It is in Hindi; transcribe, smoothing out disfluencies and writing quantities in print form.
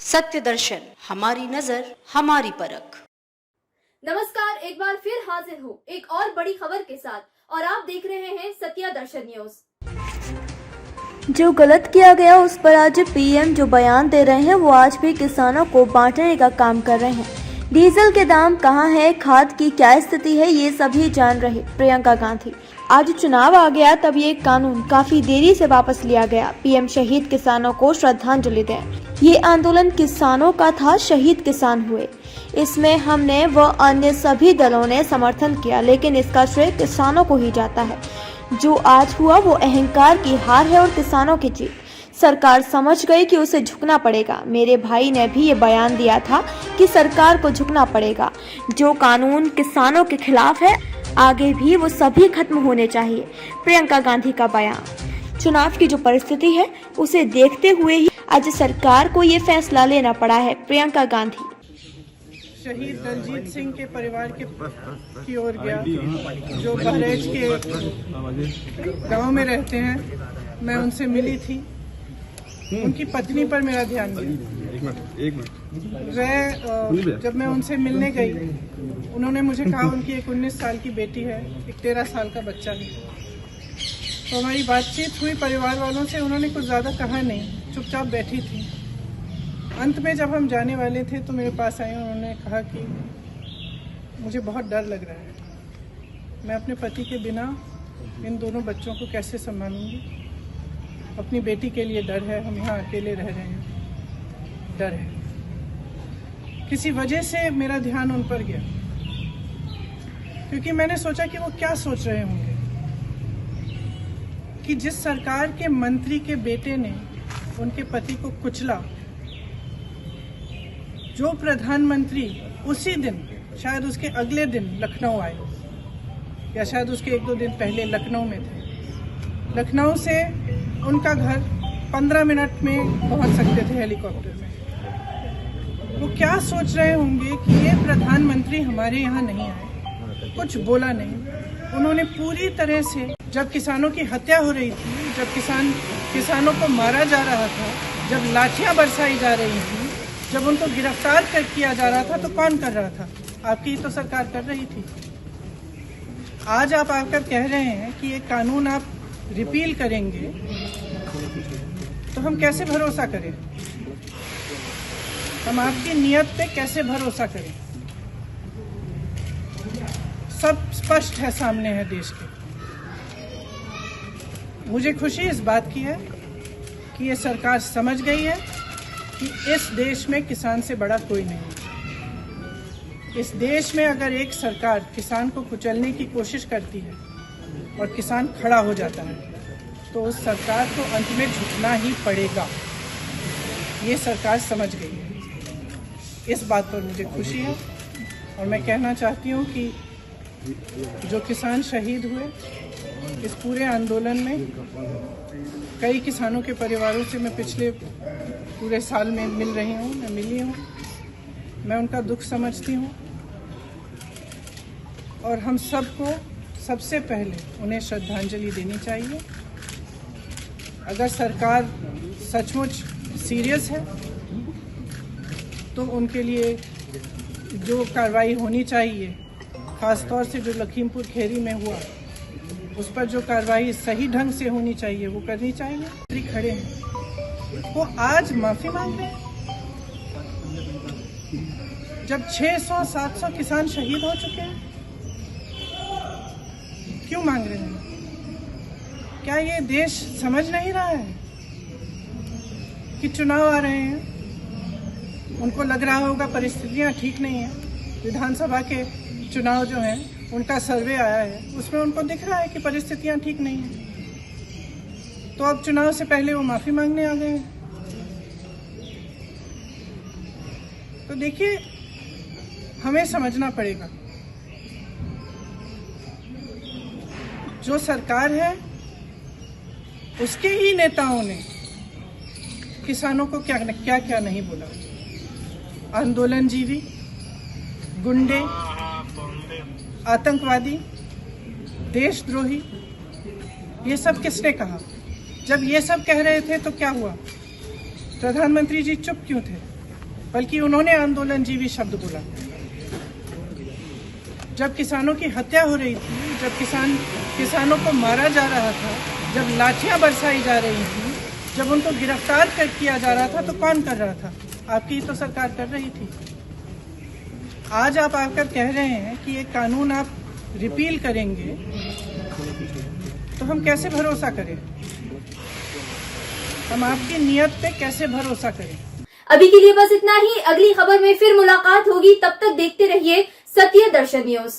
सत्य दर्शन, हमारी नजर, हमारी परख। नमस्कार, एक बार फिर हाजिर हूँ एक और बड़ी खबर के साथ और आप देख रहे हैं सत्य दर्शन न्यूज। जो गलत किया गया उस पर आज पीएम जो बयान दे रहे हैं वो आज भी किसानों को बांटने का काम कर रहे हैं। डीजल के दाम कहां है, खाद की क्या स्थिति है, ये सभी जान रहे प्रियंका गांधी। आज चुनाव आ गया तब ये कानून काफी देरी से वापस लिया गया। पीएम शहीद किसानों को श्रद्धांजलि दें। ये आंदोलन किसानों का था, शहीद किसान हुए। इसमें हमने व अन्य सभी दलों ने समर्थन किया, लेकिन इसका श्रेय किसानों को ही जाता है। जो आज हुआ वो अहंकार की हार है और किसानों की जीत। सरकार समझ गई कि उसे झुकना पड़ेगा। मेरे भाई ने भी ये बयान दिया था कि सरकार को झुकना पड़ेगा। जो कानून किसानों के खिलाफ है आगे भी वो सभी खत्म होने चाहिए। प्रियंका गांधी का बयान। चुनाव की जो परिस्थिति है उसे देखते हुए ही आज सरकार को ये फैसला लेना पड़ा है। प्रियंका गांधी। शहीद दलजीत सिंह के परिवार की ओर गया, जो बहरेज के गांव में रहते हैं। मैं उनसे मिली थी। उनकी पत्नी पर मेरा ध्यान गया। जब मैं उनसे मिलने गई, उन्होंने मुझे कहा उनकी एक 19 साल की बेटी है, एक 13 साल का बच्चा है। तो हमारी बातचीत हुई परिवार वालों से। उन्होंने कुछ ज़्यादा कहा नहीं, चुपचाप बैठी थी। अंत में जब हम जाने वाले थे तो मेरे पास आए। उन्होंने कहा कि मुझे बहुत डर लग रहा है, मैं अपने पति के बिना इन दोनों बच्चों को कैसे संभालूंगी। अपनी बेटी के लिए डर है, हम यहाँ अकेले रह रहे हैं, डर है। किसी वजह से मेरा ध्यान उन पर गया, क्योंकि मैंने सोचा कि वो क्या सोच रहे होंगे कि जिस सरकार के मंत्री के बेटे ने उनके पति को कुचला, जो प्रधानमंत्री उसी दिन, शायद उसके अगले दिन लखनऊ आए, या शायद उसके 1-2 दिन पहले लखनऊ में थे। लखनऊ से उनका घर 15 मिनट में पहुंच सकते थे हेलीकॉप्टर में। वो क्या सोच रहे होंगे कि ये प्रधानमंत्री हमारे यहाँ नहीं आए, कुछ बोला नहीं। उन्होंने पूरी तरह से, जब किसानों की हत्या हो रही थी, जब किसानों को मारा जा रहा था, जब लाठियां बरसाई जा रही थी, जब उनको गिरफ्तार किया जा रहा था, तो कौन कर रहा था? आपकी ही तो सरकार कर रही थी। आज आप आकर कह रहे हैं कि ये कानून आप रिपील करेंगे, तो हम कैसे भरोसा करें? हम आपकी नियत पे कैसे भरोसा करें? सब स्पष्ट है, सामने है देश के। मुझे खुशी इस बात की है कि ये सरकार समझ गई है कि इस देश में किसान से बड़ा कोई नहीं। इस देश में अगर एक सरकार किसान को कुचलने की कोशिश करती है और किसान खड़ा हो जाता है, तो उस सरकार को अंत में झुकना ही पड़ेगा। ये सरकार समझ गई है। इस बात पर मुझे खुशी है और मैं कहना चाहती हूँ कि जो किसान शहीद हुए इस पूरे आंदोलन में, कई किसानों के परिवारों से मैं पिछले पूरे साल में मिल रही हूँ, मैं मिली हूँ। मैं उनका दुख समझती हूँ और हम सबको सबसे पहले उन्हें श्रद्धांजलि देनी चाहिए। अगर सरकार सचमुच सीरियस है तो उनके लिए जो कार्रवाई होनी चाहिए, खासतौर से जो लखीमपुर खीरी में हुआ, उस पर जो कार्रवाई सही ढंग से होनी चाहिए वो करनी चाहिए। खड़े हैं वो आज माफी मांग रहे हैं, जब 600-700 किसान शहीद हो चुके हैं। क्यों मांग रहे हैं? क्या ये देश समझ नहीं रहा है कि चुनाव आ रहे हैं? उनको लग रहा होगा परिस्थितियां ठीक नहीं है। विधानसभा के चुनाव जो हैं उनका सर्वे आया है, उसमें उनको दिख रहा है कि परिस्थितियां ठीक नहीं है। तो अब चुनाव से पहले वो माफी मांगने आ गए हैं। तो देखिए, हमें समझना पड़ेगा, जो सरकार है उसके ही नेताओं ने किसानों को क्या क्या नहीं बोला। आंदोलनजीवी, गुंडे, आतंकवादी, देशद्रोही, ये सब किसने कहा? जब ये सब कह रहे थे तो क्या हुआ? प्रधानमंत्री जी चुप क्यों थे? बल्कि उन्होंने आंदोलनजीवी शब्द बोला। जब किसानों की हत्या हो रही थी, जब किसानों को मारा जा रहा था, जब लाठियां बरसाई जा रही थी, जब उनको गिरफ्तार किया जा रहा था, तो कौन कर रहा था? आपकी ही तो सरकार कर रही थी। आज आप आकर कह रहे हैं कि ये कानून आप रिपील करेंगे, तो हम कैसे भरोसा करें? हम आपकी नियत पे कैसे भरोसा करें? अभी के लिए बस इतना ही। अगली खबर में फिर मुलाकात होगी, तब तक देखते रहिए सत्य दर्शन न्यूज।